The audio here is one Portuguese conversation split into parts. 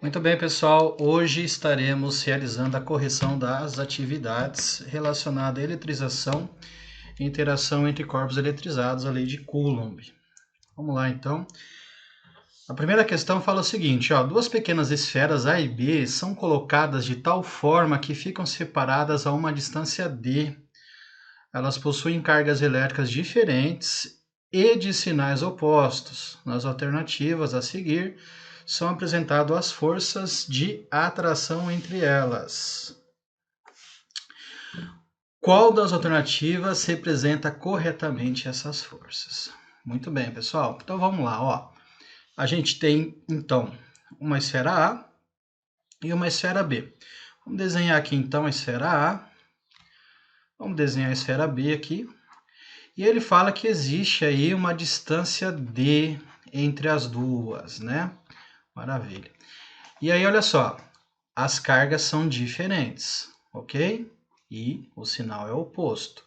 Muito bem, pessoal. Hoje estaremos realizando a correção das atividades relacionadas à eletrização e interação entre corpos eletrizados, a lei de Coulomb. Vamos lá, então. A primeira questão fala o seguinte, duas pequenas esferas A e B são colocadas de tal forma que ficam separadas a uma distância d. Elas possuem cargas elétricas diferentes e de sinais opostos. Nas alternativas a seguir, são apresentadas as forças de atração entre elas. Qual das alternativas representa corretamente essas forças? Muito bem, pessoal. Então vamos lá, A gente tem então uma esfera A e uma esfera B. Vamos desenhar aqui então a esfera A. Vamos desenhar a esfera B aqui. E ele fala que existe aí uma distância d entre as duas, né? Maravilha. E aí, olha só, as cargas são diferentes, ok? E o sinal é oposto.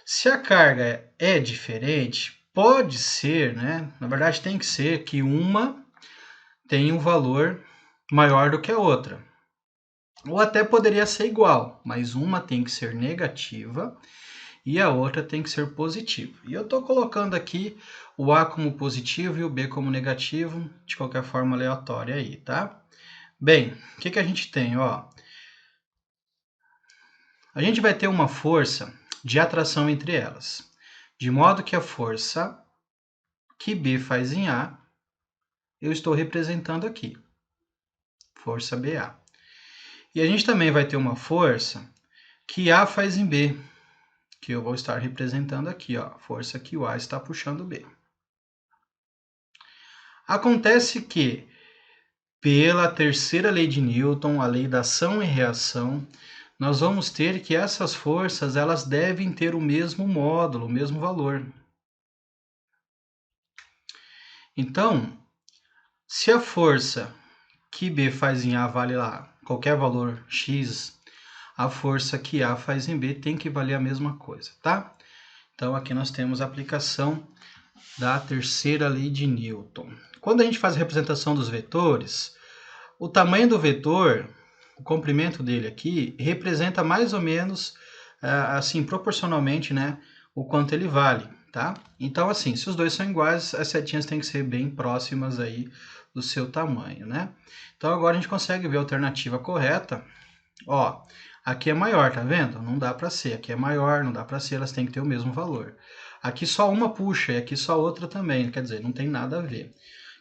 Se a carga é diferente, pode ser, né? Na verdade, tem que ser que uma tem um valor maior do que a outra. Ou até poderia ser igual, mas uma tem que ser negativa e a outra tem que ser positiva. E eu estou colocando aqui o A como positivo e o B como negativo, de qualquer forma aleatória aí, tá? Bem, o que a gente tem, A gente vai ter uma força de atração entre elas, de modo que a força que B faz em A, eu estou representando aqui, força BA. E a gente também vai ter uma força que A faz em B, que eu vou estar representando aqui, força que o A está puxando B. Acontece que, pela terceira lei de Newton, a lei da ação e reação, nós vamos ter que essas forças elas devem ter o mesmo módulo, o mesmo valor. Então, se a força que B faz em A vale lá qualquer valor x, a força que A faz em B tem que valer a mesma coisa, tá? Então, aqui nós temos a aplicação da terceira lei de Newton. Quando a gente faz a representação dos vetores, o tamanho do vetor, o comprimento dele aqui, representa mais ou menos, assim, proporcionalmente, né, o quanto ele vale, tá? Então, assim, se os dois são iguais, as setinhas têm que ser bem próximas aí do seu tamanho, né? Então, agora a gente consegue ver a alternativa correta. Aqui é maior, tá vendo? Não dá para ser. Aqui é maior, não dá para ser, elas têm que ter o mesmo valor. Aqui só uma puxa e aqui só outra também, quer dizer, não tem nada a ver.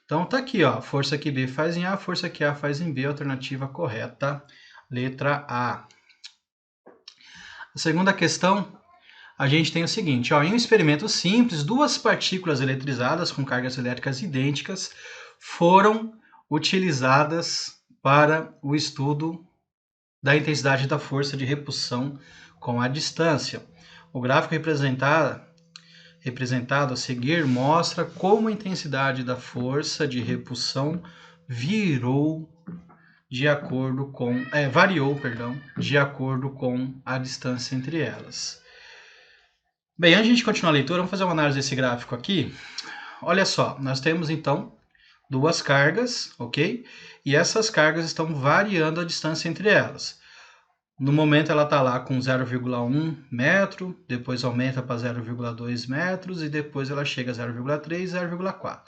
Então tá aqui, força que B faz em A, força que A faz em B, alternativa correta, letra A. A segunda questão, a gente tem o seguinte, em um experimento simples, duas partículas eletrizadas com cargas elétricas idênticas foram utilizadas para o estudo da intensidade da força de repulsão com a distância. O gráfico representado a seguir mostra como a intensidade da força de repulsão variou de acordo com a distância entre elas. Bem, antes de a gente continuar a leitura, vamos fazer uma análise desse gráfico aqui. Olha só, nós temos então duas cargas, ok? E essas cargas estão variando a distância entre elas. No momento ela está lá com 0,1 metro, depois aumenta para 0,2 metros e depois ela chega a 0,3 e 0,4.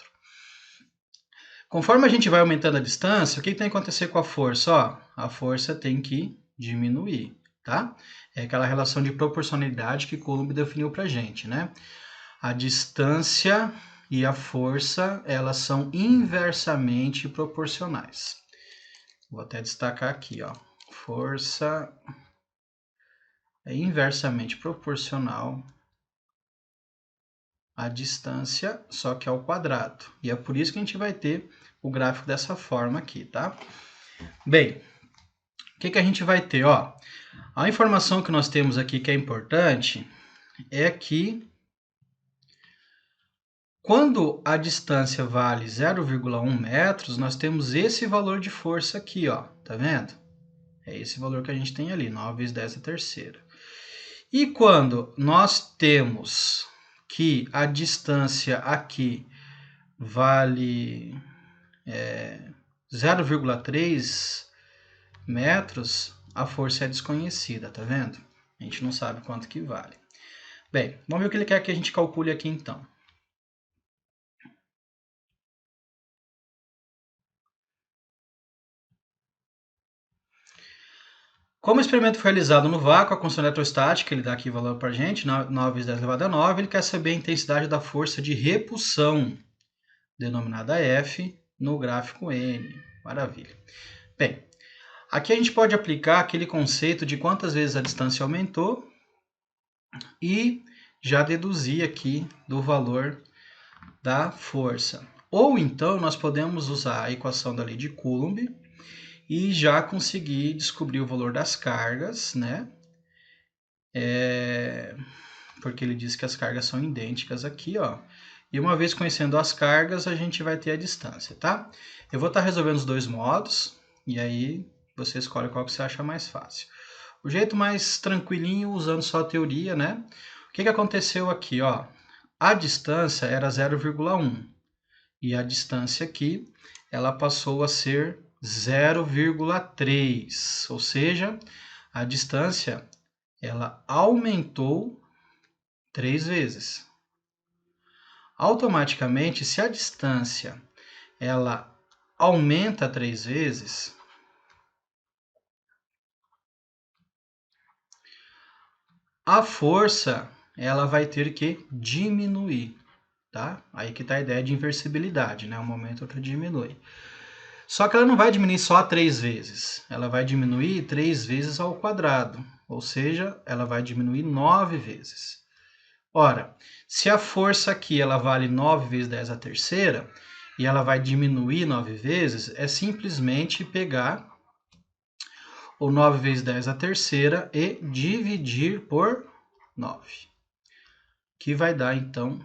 Conforme a gente vai aumentando a distância, o que tem que acontecer com a força? A força tem que diminuir, tá? É aquela relação de proporcionalidade que Coulomb definiu para a gente, né? A distância e a força, elas são inversamente proporcionais. Vou até destacar aqui, força é inversamente proporcional à distância, só que ao quadrado. E é por isso que a gente vai ter o gráfico dessa forma aqui, tá? Bem, o que a gente vai ter? A informação que nós temos aqui que é importante é que quando a distância vale 0,1 metros, nós temos esse valor de força aqui, tá vendo? É esse valor que a gente tem ali, 9 vezes 10 a terceira. E quando nós temos que a distância aqui vale 0,3 metros, a força é desconhecida, tá vendo? A gente não sabe quanto que vale. Bem, vamos ver o que ele quer que a gente calcule aqui então. Como o experimento foi realizado no vácuo, a constante eletrostática, ele dá aqui o valor para a gente, 9 vezes 10 elevado a 9, ele quer saber a intensidade da força de repulsão, denominada F, no gráfico N. Maravilha. Bem, aqui a gente pode aplicar aquele conceito de quantas vezes a distância aumentou e já deduzir aqui do valor da força. Ou então nós podemos usar a equação da lei de Coulomb e já conseguir descobrir o valor das cargas, né? Porque ele diz que as cargas são idênticas aqui, ó. E uma vez conhecendo as cargas, a gente vai ter a distância, tá? Eu vou estar resolvendo os dois modos, e aí você escolhe qual que você acha mais fácil. O jeito mais tranquilinho, usando só a teoria, né? O que aconteceu aqui, ó? A distância era 0,1 e a distância aqui, ela passou a ser 0,3, ou seja, a distância ela aumentou 3 vezes. Automaticamente, se a distância ela aumenta 3 vezes, a força ela vai ter que diminuir, tá? Aí que está a ideia de inversibilidade, né? Um aumenta, outro diminui. Só que ela não vai diminuir só 3 vezes, ela vai diminuir 3 vezes ao quadrado, ou seja, ela vai diminuir 9 vezes. Ora, se a força aqui ela vale 9 vezes 10 a terceira, e ela vai diminuir 9 vezes, é simplesmente pegar o 9 vezes 10 a terceira e dividir por 9, que vai dar, então,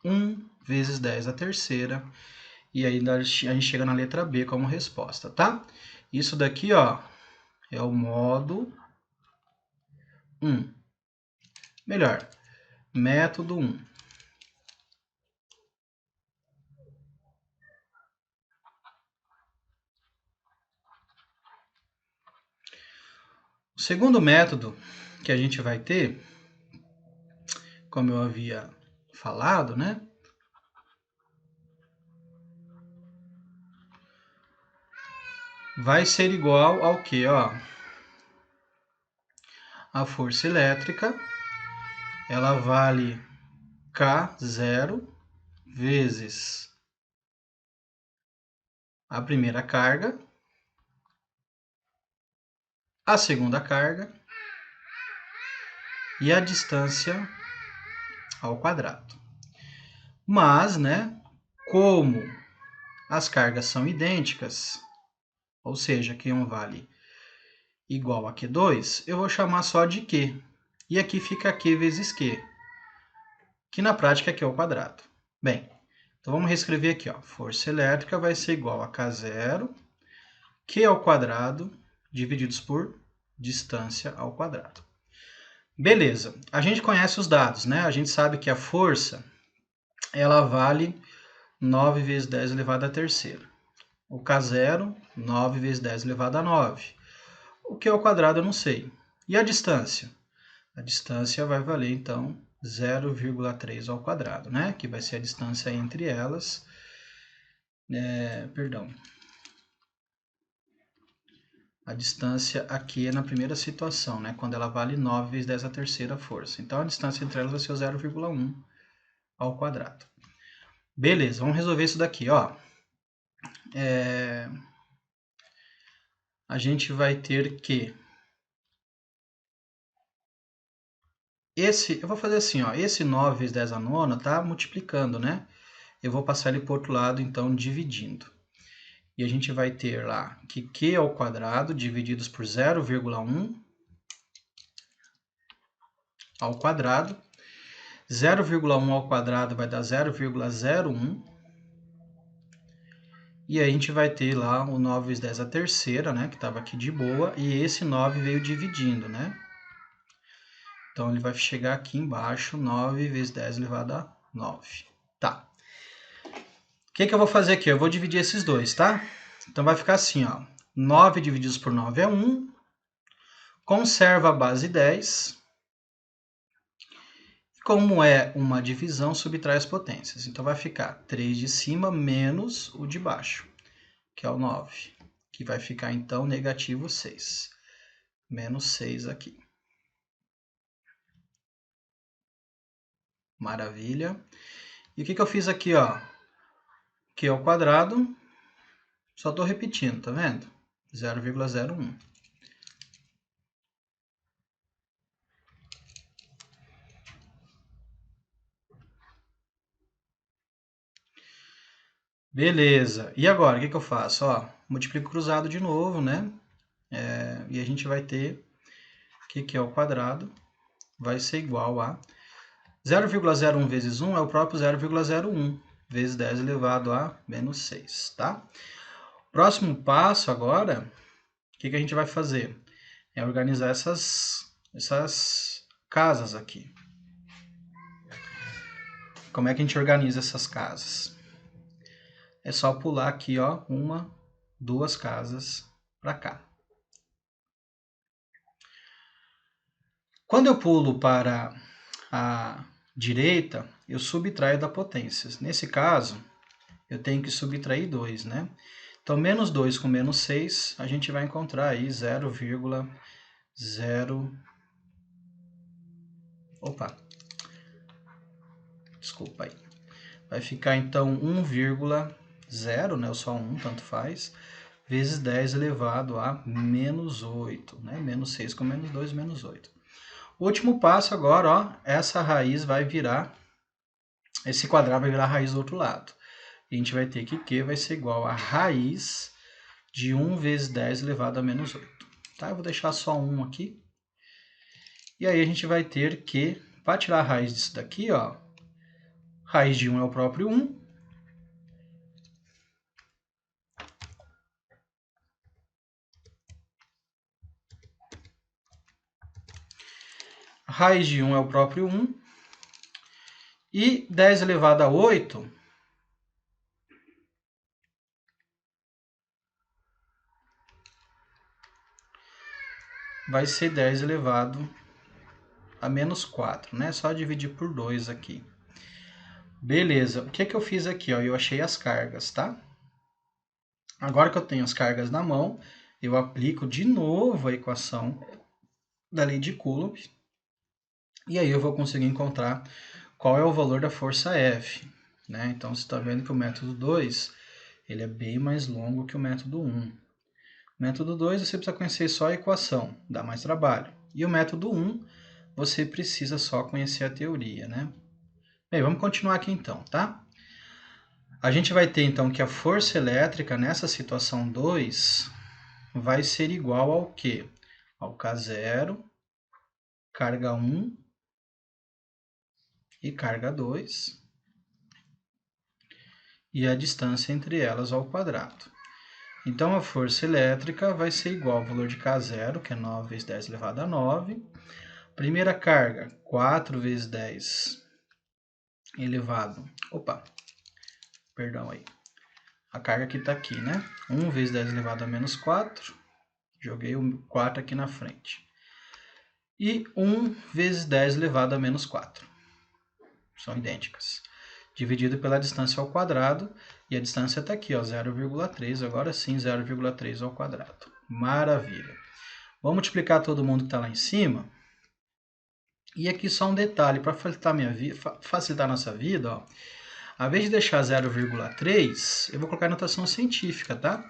1 vezes 10 a terceira, e aí a gente chega na letra B como resposta, tá? Isso daqui, ó, é o modo 1. Melhor, método 1. O segundo método que a gente vai ter, como eu havia falado, né? Vai ser igual ao que, ó? A força elétrica, ela vale K0 vezes a primeira carga, a segunda carga e a distância ao quadrado. Mas, né, como as cargas são idênticas, ou seja, Q1 vale igual a Q2, eu vou chamar só de Q. E aqui fica Q vezes Q, que na prática é Q ao quadrado. Bem, então vamos reescrever aqui, ó. Força elétrica vai ser igual a K0, Q ao quadrado, divididos por distância ao quadrado. Beleza, a gente conhece os dados, né? A gente sabe que a força, ela vale 9 vezes 10 elevado à terceira. O K0, 9 vezes 10 elevado a 9. O Q ao quadrado eu não sei. E a distância? A distância vai valer, então, 0,3 ao quadrado, né? Que vai ser a distância entre elas. A distância aqui é na primeira situação, né? Quando ela vale 9 vezes 10 a terceira força. Então, a distância entre elas vai ser o 0,1 ao quadrado. Beleza, vamos resolver isso daqui, ó. A gente vai ter que... eu vou fazer assim, ó. Esse 9 vezes 10 a nona tá multiplicando, né? Eu vou passar ele para o outro lado, então, dividindo. E a gente vai ter lá que Q ao quadrado divididos por 0,1 ao quadrado. 0,1 ao quadrado vai dar 0,01. E aí a gente vai ter lá o 9 vezes 10 a terceira, né? Que estava aqui de boa. E esse 9 veio dividindo, né? Então, ele vai chegar aqui embaixo, 9 vezes 10 elevado a 9. Tá. O que eu vou fazer aqui? Eu vou dividir esses dois, tá? Então vai ficar assim, ó. 9 divididos por 9 é 1. Conserva a base 10. Como é uma divisão, subtrai as potências. Então vai ficar 3 de cima menos o de baixo, que é o 9. Que vai ficar então negativo 6. Menos 6 aqui. Maravilha. E o que eu fiz aqui, ó? Que é o quadrado. Só estou repetindo, tá vendo? 0,01. Beleza. E agora, o que eu faço? Ó, multiplico cruzado de novo, né? E a gente vai ter que é o quadrado. Vai ser igual a 0,01 vezes 1 é o próprio 0,01 vezes 10 elevado a menos 6, tá? Próximo passo agora, o que a gente vai fazer? É organizar essas casas aqui. Como é que a gente organiza essas casas? É só pular aqui, ó, 1, 2 casas para cá. Quando eu pulo para a direita, eu subtraio da potência. Nesse caso, eu tenho que subtrair 2, né? Então, menos 2 com menos 6, a gente vai encontrar aí 0,0... Opa! Desculpa aí. Vai ficar, então, 1,0, né? Só 1, tanto faz, vezes 10 elevado a menos 8, né? Menos 6 com menos 2, menos 8. O último passo agora, ó, essa raiz vai virar, esse quadrado vai virar a raiz do outro lado. E a gente vai ter que Q vai ser igual a raiz de 1 vezes 10 elevado a menos 8. Tá? Eu vou deixar só 1 aqui. E aí a gente vai ter que, para tirar a raiz disso daqui, ó, raiz de 1 é o próprio 1. Raiz de 1 é o próprio 1. E 10 elevado a 8 vai ser 10 elevado a menos 4, né? Só dividir por 2 aqui. Beleza, o que eu fiz aqui? Ó? Eu achei as cargas, tá? Agora que eu tenho as cargas na mão, eu aplico de novo a equação da lei de Coulomb. E aí eu vou conseguir encontrar qual é o valor da força F. Né? Então, você está vendo que o método 2 ele é bem mais longo que o método 1. O método 2 você precisa conhecer só a equação, dá mais trabalho. E o método 1 você precisa só conhecer a teoria. Né? Bem, vamos continuar aqui então, tá? A gente vai ter então que a força elétrica nessa situação 2 vai ser igual ao quê? Ao K0, carga 1 e carga 2, e a distância entre elas ao quadrado. Então, a força elétrica vai ser igual ao valor de K0, que é 9 vezes 10 elevado a 9. Primeira carga, 4 vezes 10 elevado... Opa, perdão aí. A carga que está aqui, né? 1 vezes 10 elevado a menos 4. Joguei o 4 aqui na frente. E 1 vezes 10 elevado a menos 4. São idênticas. Dividido pela distância ao quadrado. E a distância está aqui, 0,3. Agora sim, 0,3 ao quadrado. Maravilha. Vou multiplicar todo mundo que está lá em cima. E aqui só um detalhe, para facilitar a nossa vida, ó, ao invés de deixar 0,3, eu vou colocar a notação científica, tá?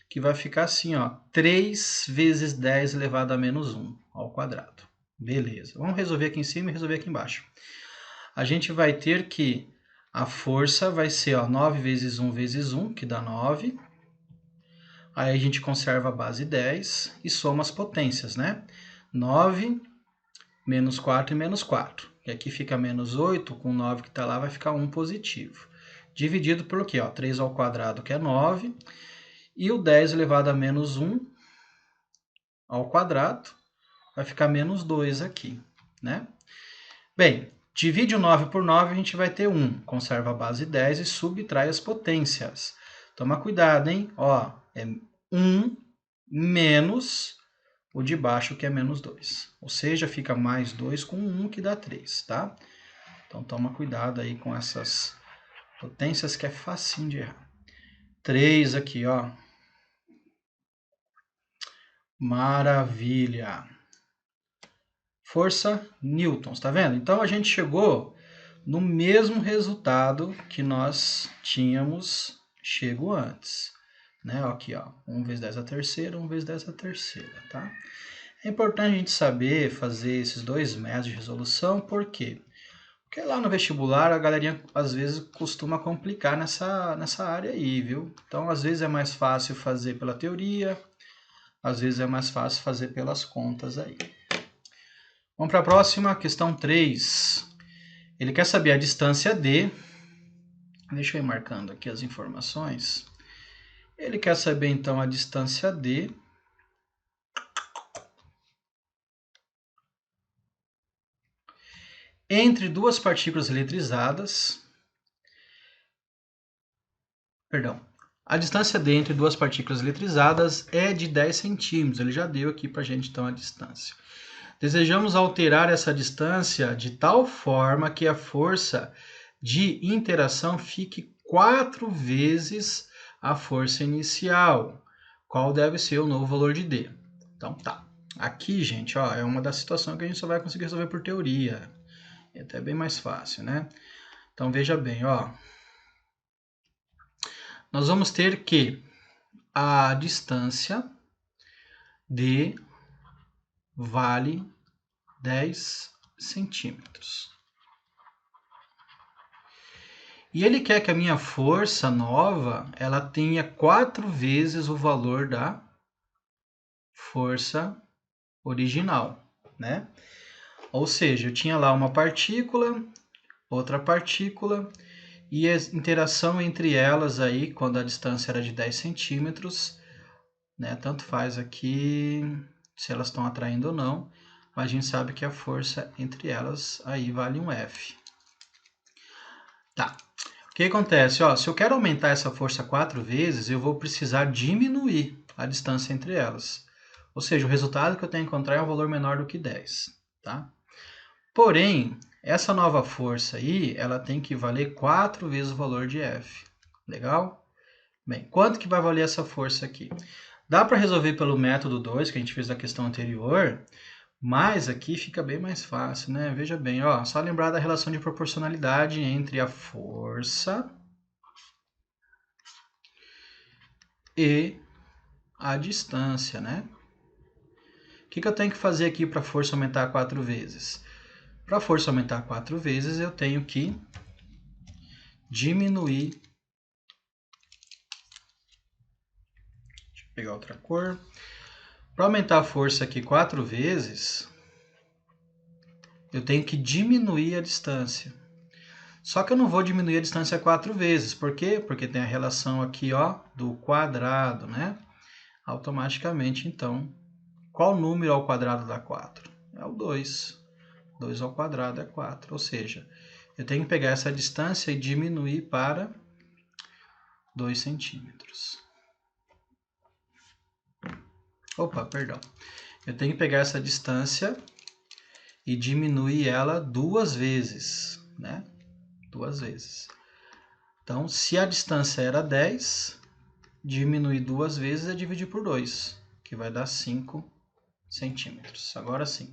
Que vai ficar assim, ó, 3 vezes 10 elevado a menos 1 ao quadrado. Beleza. Vamos resolver aqui em cima e resolver aqui embaixo. A gente vai ter que a força vai ser, ó, 9 vezes 1 vezes 1, que dá 9. Aí a gente conserva a base 10 e soma as potências, né? 9 menos 4 e menos 4. E aqui fica menos 8, com 9 que está lá vai ficar 1 positivo. Dividido pelo quê? Ó, 3 ao quadrado, que é 9. E o 10 elevado a menos 1 ao quadrado vai ficar menos 2 aqui, né? Bem, divide o 9 por 9, a gente vai ter 1. Conserva a base 10 e subtrai as potências. Toma cuidado, hein? Ó, é 1 menos o de baixo, que é menos 2. Ou seja, fica mais 2 com 1, que dá 3, tá? Então, toma cuidado aí com essas potências, que é facinho de errar. 3 aqui, ó. Maravilha! Força newtons, tá vendo? Então, a gente chegou no mesmo resultado que nós tínhamos chego antes. Né? Aqui, ó, 1 vezes 10 a terceira, 1 vezes 10 a terceira, tá? É importante a gente saber fazer esses dois métodos de resolução, por quê? Porque lá no vestibular a galerinha às vezes costuma complicar nessa área aí, viu? Então, às vezes é mais fácil fazer pela teoria, às vezes é mais fácil fazer pelas contas aí. Vamos para a próxima, questão 3. Ele quer saber a distância D. Deixa eu ir marcando aqui as informações. Ele quer saber, então, a distância D entre duas partículas eletrizadas. Perdão. A distância D entre duas partículas eletrizadas é de 10 centímetros. Ele já deu aqui para a gente, então, a distância. Desejamos alterar essa distância de tal forma que a força de interação fique 4 vezes a força inicial. Qual deve ser o novo valor de D? Então, tá. Aqui, gente, ó, é uma das situações que a gente só vai conseguir resolver por teoria. É até bem mais fácil, né? Então, veja bem, ó. Nós vamos ter que a distância D vale 10 centímetros. E ele quer que a minha força nova ela tenha 4 vezes o valor da força original, né? Ou seja, eu tinha lá uma partícula, outra partícula, e a interação entre elas aí, quando a distância era de 10 centímetros, né? Tanto faz aqui se elas estão atraindo ou não, mas a gente sabe que a força entre elas aí vale um F. Tá. O que acontece? Ó, se eu quero aumentar essa força 4 vezes, eu vou precisar diminuir a distância entre elas. Ou seja, o resultado que eu tenho que encontrar é um valor menor do que 10. Tá? Porém, essa nova força aí, ela tem que valer 4 vezes o valor de F. Legal? Bem, quanto que vai valer essa força aqui? Dá para resolver pelo método 2, que a gente fez na questão anterior, mas aqui fica bem mais fácil, né? Veja bem, ó, só lembrar da relação de proporcionalidade entre a força e a distância, né? O que eu tenho que fazer aqui para a força aumentar 4 vezes? Para a força aumentar 4 vezes, eu tenho que diminuir. Deixa eu pegar outra cor. Para aumentar a força aqui 4 vezes, eu tenho que diminuir a distância. Só que eu não vou diminuir a distância 4 vezes. Por quê? Porque tem a relação aqui, ó, do quadrado, né? Automaticamente, então, qual número ao quadrado dá 4? É o 2. 2 ao quadrado é 4. Ou seja, eu tenho que pegar essa distância e diminuir para 2 centímetros. Opa, perdão. Eu tenho que pegar essa distância e diminuir ela 2 vezes, né? 2 vezes. Então, se a distância era 10, diminuir 2 vezes é dividir por 2, que vai dar 5 centímetros. Agora sim,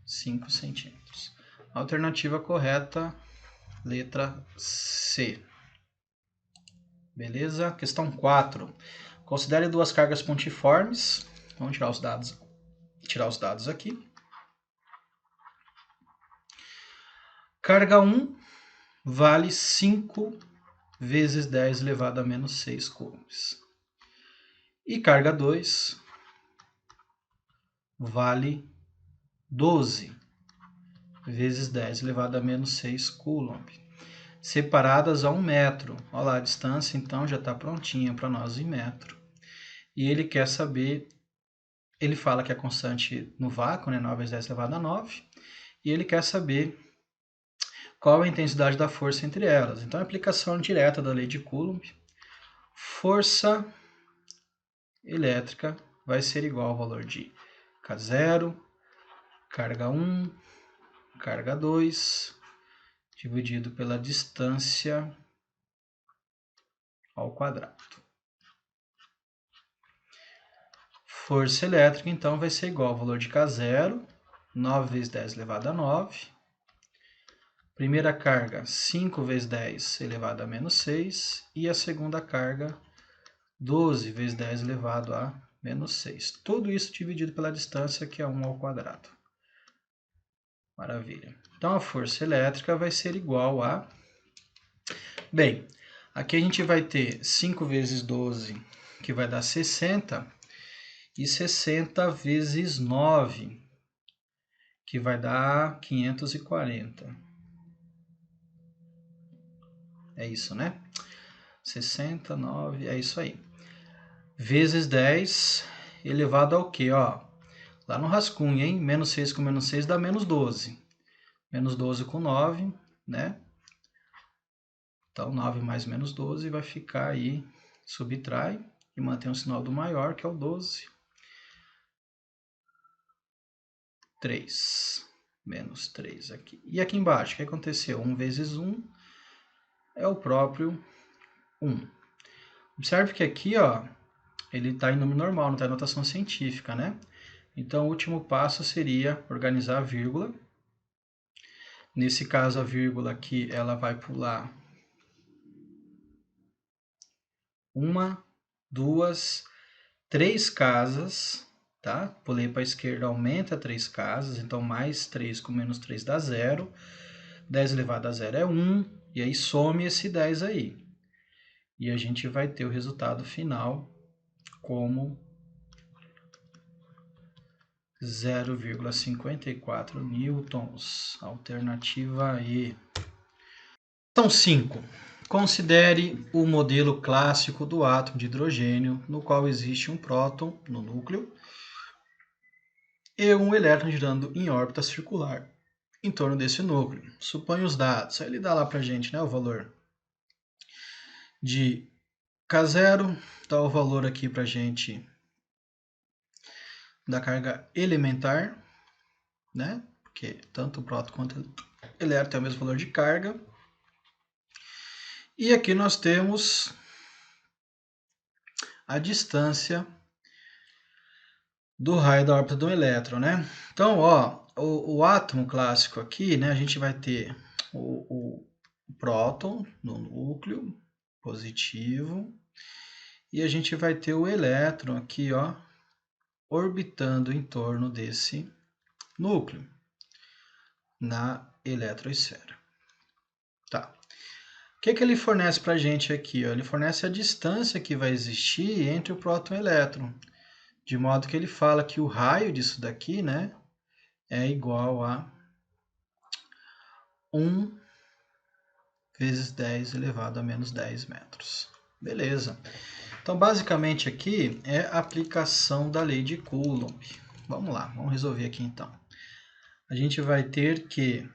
5 centímetros. Alternativa correta, letra C. Beleza? Questão 4. Considere duas cargas pontiformes. Vamos tirar os dados aqui. Carga 1 vale 5 vezes 10 elevado a menos 6 coulombs. E carga 2 vale 12 vezes 10 elevado a menos 6 coulomb. Separadas a 1 metro. Olha lá, a distância então já está prontinha para nós em metro. E ele quer saber, ele fala que é constante no vácuo, né, 9 vezes 10 elevado a 9. E ele quer saber qual é a intensidade da força entre elas. Então, a aplicação direta da lei de Coulomb. Força elétrica vai ser igual ao valor de K0, carga 1, carga 2, dividido pela distância ao quadrado. Força elétrica, então, vai ser igual ao valor de K0, 9 vezes 10 elevado a 9. Primeira carga, 5 vezes 10 elevado a menos 6. E a segunda carga, 12 vezes 10 elevado a menos 6. Tudo isso dividido pela distância, que é 1 ao quadrado. Maravilha. Então, a força elétrica vai ser igual a... Bem, aqui a gente vai ter 5 vezes 12, que vai dar 60, e 60 vezes 9, que vai dar 540. É isso, né? 60, 9, é isso aí. Vezes 10 elevado ao quê? Ó, lá no rascunho, hein? Menos 6 com menos 6 dá menos 12. Menos 12 com 9, né? Então, 9 mais menos 12 vai ficar aí, subtrai e mantém o sinal do maior, que é o 12. 3. Menos 3 aqui. E aqui embaixo, o que aconteceu? 1 vezes 1 é o próprio 1. Observe que aqui, ó, ele está em número normal, não está em notação científica, né? Então, o último passo seria organizar a vírgula. Nesse caso, a vírgula aqui, ela vai pular 1, 2, 3 casas, tá? Pulei para a esquerda, aumenta 3 casas, então mais 3 com menos 3 dá 0. 10 elevado a 0 é 1, e aí some esse 10 aí. E a gente vai ter o resultado final como 0,54 newtons. Alternativa E. Questão 5. Considere o modelo clássico do átomo de hidrogênio, no qual existe um próton no núcleo e um elétron girando em órbita circular em torno desse núcleo. Suponha os dados. Aí ele dá lá para a gente, né, o valor de K0, dá o valor aqui para a gente da carga elementar, né? Porque tanto o próton quanto o elétron tem o mesmo valor de carga. E aqui nós temos a distância do raio da órbita do elétron, né? Então, ó, o átomo clássico aqui, né? A gente vai ter o próton no núcleo positivo e a gente vai ter o elétron aqui, ó, orbitando em torno desse núcleo na eletroesfera. Tá. O que ele fornece para a gente aqui? Ó? Ele fornece a distância que vai existir entre o próton e o elétron, de modo que ele fala que o raio disso daqui, né, é igual a 1 vezes 10 elevado a menos 10 metros. Beleza. Então, basicamente aqui é a aplicação da lei de Coulomb. Vamos lá, vamos resolver aqui então. A gente vai ter que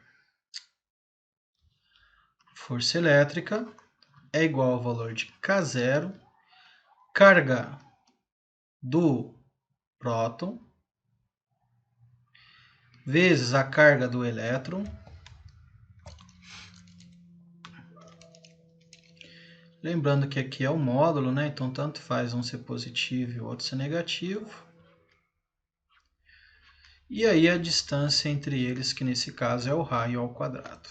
força elétrica é igual ao valor de K0, carga do próton, vezes a carga do elétron, lembrando que aqui é o módulo, né? Então, tanto faz um ser positivo e o outro ser negativo. E aí a distância entre eles, que nesse caso é o raio ao quadrado.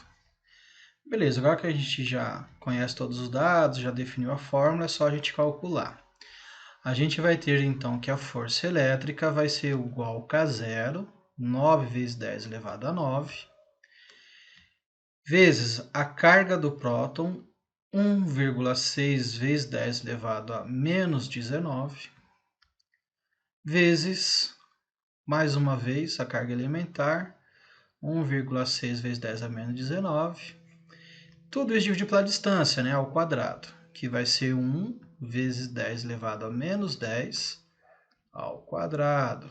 Beleza, agora que a gente já conhece todos os dados, já definiu a fórmula, é só a gente calcular. A gente vai ter então que a força elétrica vai ser igual a K0, 9 vezes 10 elevado a 9, vezes a carga do próton, 1,6 vezes 10 elevado a menos 19, vezes, mais uma vez, a carga elementar, 1,6 vezes 10 a menos 19. Tudo isso dividido pela distância, né, ao quadrado, que vai ser 1 vezes 10 elevado a menos 10 ao quadrado.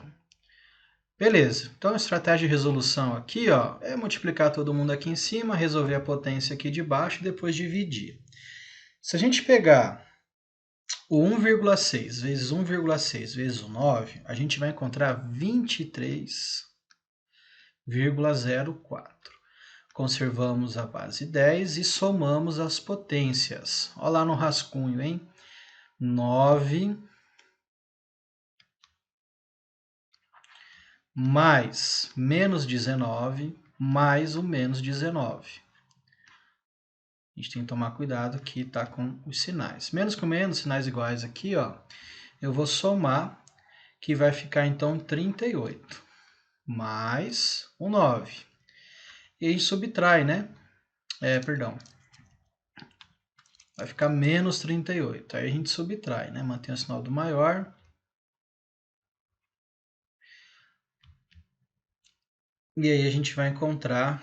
Beleza, então a estratégia de resolução aqui, ó, é multiplicar todo mundo aqui em cima, resolver a potência aqui de baixo e depois dividir. Se a gente pegar O 1,6 vezes 1,6 vezes o 9, a gente vai encontrar 23,04. Conservamos a base 10 e somamos as potências. Olha lá no rascunho, hein? 9 mais menos 19 mais o menos 19. A gente tem que tomar cuidado que está com os sinais. Menos com menos, sinais iguais aqui, ó. Eu vou somar, que vai ficar então 38 mais o 9. E a gente subtrai, né? Perdão. Vai ficar menos 38. Aí a gente subtrai, né? Mantém o sinal do maior. E aí a gente vai encontrar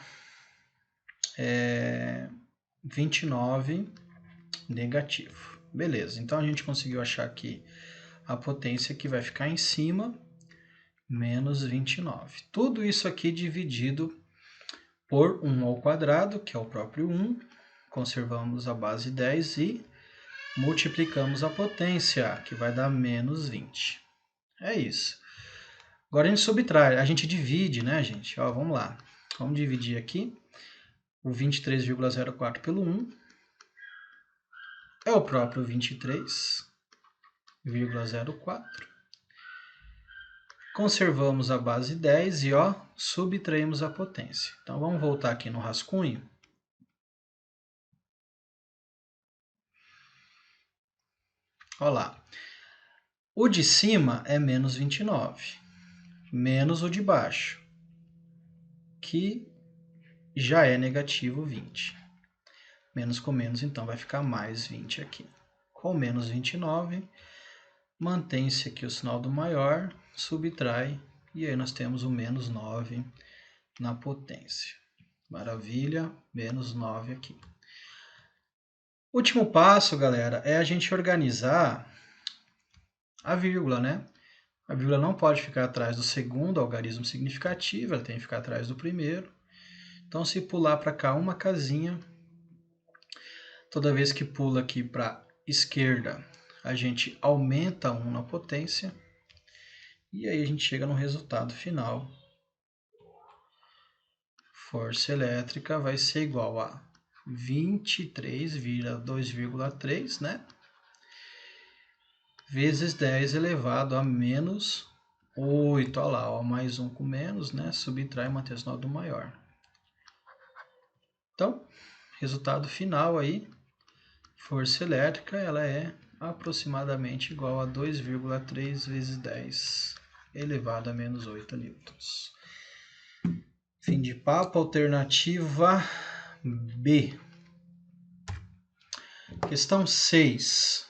29 negativo. Beleza, então a gente conseguiu achar aqui a potência que vai ficar em cima, menos 29. Tudo isso aqui dividido por 1 ao quadrado, que é o próprio 1. Conservamos a base 10 e multiplicamos a potência, que vai dar menos 20. É isso. Agora a gente subtrai, a gente divide, né, gente? Ó, vamos lá. Vamos dividir aqui o 23,04 pelo 1. É o próprio 23,04. Conservamos a base 10 e, ó, subtraímos a potência. Então, vamos voltar aqui no rascunho. Olha lá. O de cima é menos 29, menos o de baixo, que já é negativo 20. Menos com menos, então, vai ficar mais 20 aqui. Com menos 29, mantém-se aqui o sinal do maior, subtrai, e aí nós temos o menos 9 na potência. Maravilha, menos 9 aqui. Último passo, galera, é a gente organizar a vírgula, né? A vírgula não pode ficar atrás do segundo algarismo significativo, ela tem que ficar atrás do primeiro. Então, se pular para cá uma casinha, toda vez que pula aqui para a esquerda, a gente aumenta 1 na potência. E aí a gente chega no resultado final. Força elétrica vai ser igual a 23 vira 2,3, né? Vezes 10 elevado a menos 8. Olha lá, ó, mais 1 com menos, né? Subtrai e mantém o sinal do maior. Então, resultado final aí, força elétrica, ela é aproximadamente igual a 2,3 vezes 10 elevado a menos 8 newtons. Fim de papo, alternativa B. Questão 6.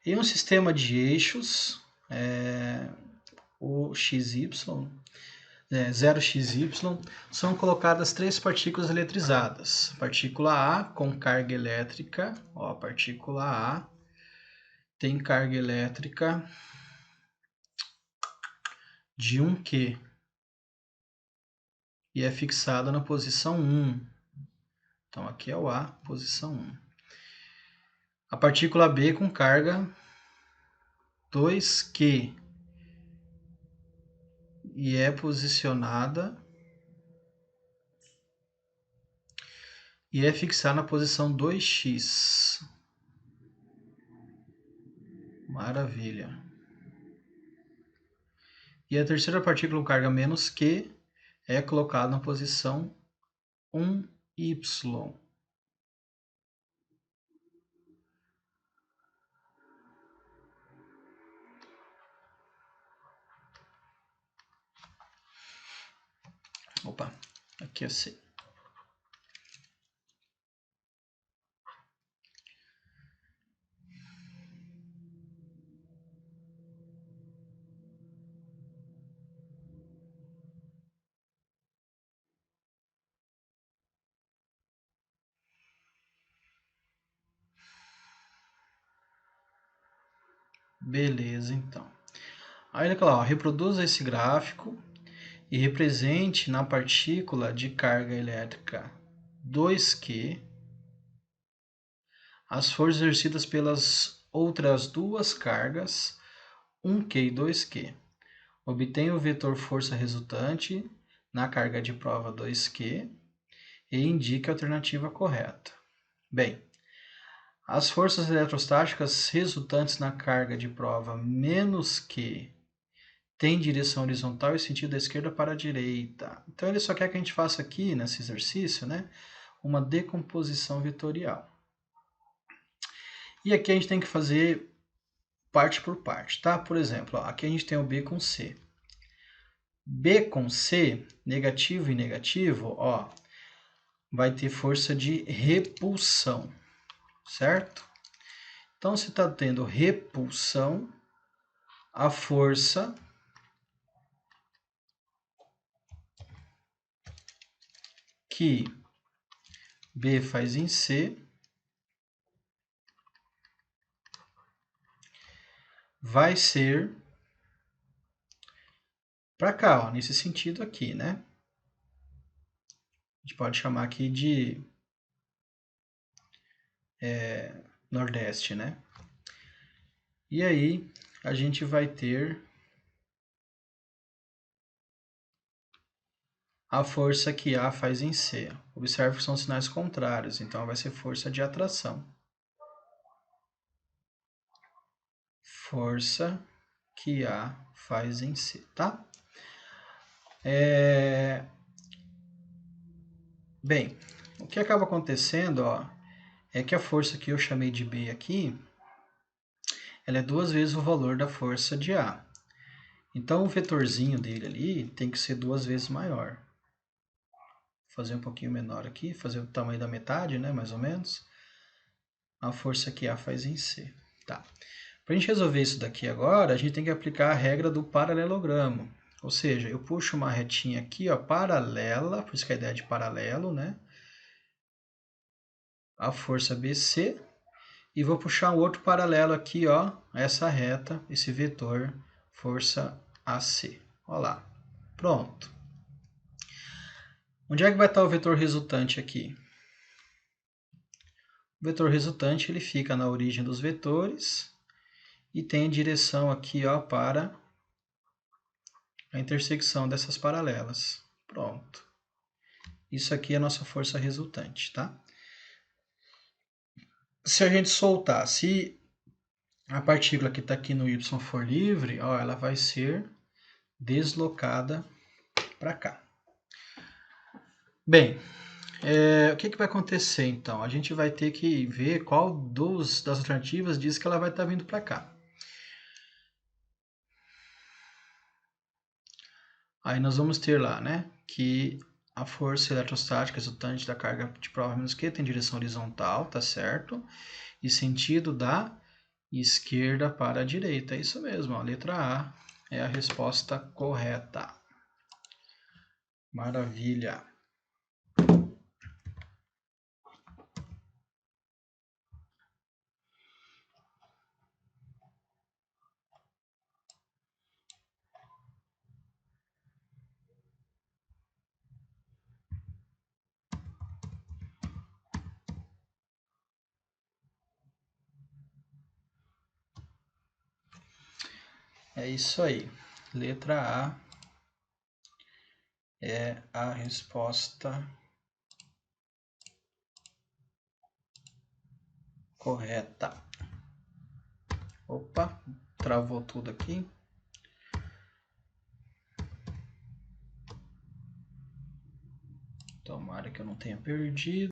Em um sistema de eixos, o XY, 0xy, são colocadas 3 partículas eletrizadas. Partícula A com carga elétrica, ó, a partícula A tem carga elétrica de 1 Q e é fixada na posição 1. Então aqui é o A, posição 1. A partícula B com carga 2Q e é posicionada e é fixada na posição 2x. Maravilha. E a terceira partícula com carga menos Q é colocada na posição 1y. Opa, aqui é C. Beleza, então. Aí, olha lá, ó, reproduza esse gráfico e represente na partícula de carga elétrica 2Q as forças exercidas pelas outras duas cargas, 1Q e 2Q. Obtenha o vetor força resultante na carga de prova 2Q e indique a alternativa correta. Bem, as forças eletrostáticas resultantes na carga de prova menos Q têm direção horizontal e sentido da esquerda para a direita. Então ele só quer que a gente faça aqui, nesse exercício, né, uma decomposição vetorial. E aqui a gente tem que fazer parte por parte, tá? Por exemplo, ó, aqui a gente tem o B com C. B com C, negativo e negativo, ó, vai ter força de repulsão, certo? Então, se está tendo repulsão, a força que B faz em C vai ser para cá, ó, nesse sentido aqui, né? A gente pode chamar aqui de nordeste, né? E aí a gente vai ter a força que A faz em C. Observe que são sinais contrários, então vai ser força de atração. Força que A faz em C, tá? Bem, o que acaba acontecendo, ó, é que a força que eu chamei de B aqui, ela é 2 vezes o valor da força de A. Então, o vetorzinho dele ali tem que ser 2 vezes maior. Vou fazer um pouquinho menor aqui, fazer o tamanho da metade, né, mais ou menos. A força que A faz em C. Tá. Para a gente resolver isso daqui agora, a gente tem que aplicar a regra do paralelogramo. Ou seja, eu puxo uma retinha aqui, ó, paralela, por isso que a ideia é de paralelo, né? A força BC. E vou puxar um outro paralelo aqui, ó, essa reta, esse vetor, força AC. Olha lá. Pronto. Onde é que vai estar o vetor resultante aqui? O vetor resultante ele fica na origem dos vetores e tem direção aqui, ó, para a intersecção dessas paralelas. Pronto. Isso aqui é a nossa força resultante, tá? Se a gente soltar, se a partícula que está aqui no Y for livre, ó, ela vai ser deslocada para cá. Bem, o que vai acontecer então? A gente vai ter que ver qual das alternativas diz que ela vai estar vindo para cá. Aí nós vamos ter lá, né, que a força eletrostática resultante da carga de prova menos Q tem direção horizontal, tá certo? E sentido da esquerda para a direita. É isso mesmo, ó, a letra A é a resposta correta. Maravilha! É isso aí. Letra A é a resposta correta. Opa, travou tudo aqui. Tomara que eu não tenha perdido.